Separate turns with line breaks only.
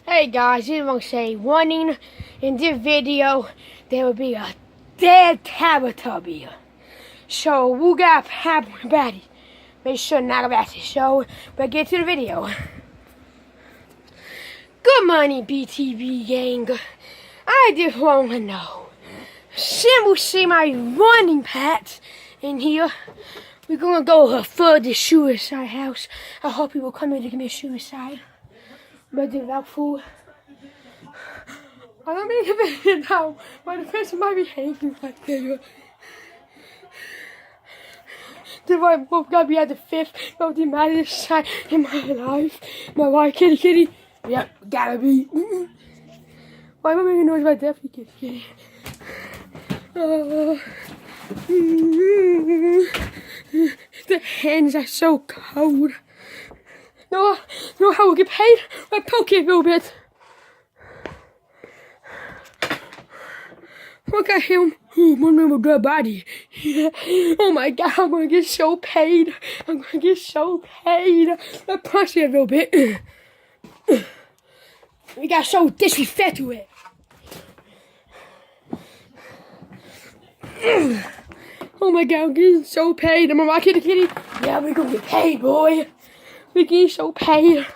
Hey guys, I want to say warning. In this video, there will be a dead Teletubby. So we got everybody. Make sure not about it. So let's get to the video. Good morning, BTV gang. I just want to know. Soon we'll see my running pets in here. We're gonna go for the suicide house. I hope people come in to commit suicide. But they're not fool. I don't mean to be it now, but the person might be hating like that. Then I both gotta be at the fifth most maddest time in my life. My wife, kitty. Yep, gotta be. Why am I making noise about death, kitty? The hands are so cold. No how we'll get paid? I poke it a little bit. Look at him. Oh, my little dead body. Yeah. Oh my God, I'm gonna get so paid. I'm gonna get so paid. I punch it a little bit. We got so disrespect to it. Oh my God, I'm getting so paid. Am I right, kitty? Yeah, we're gonna get paid, boy. We get so paid.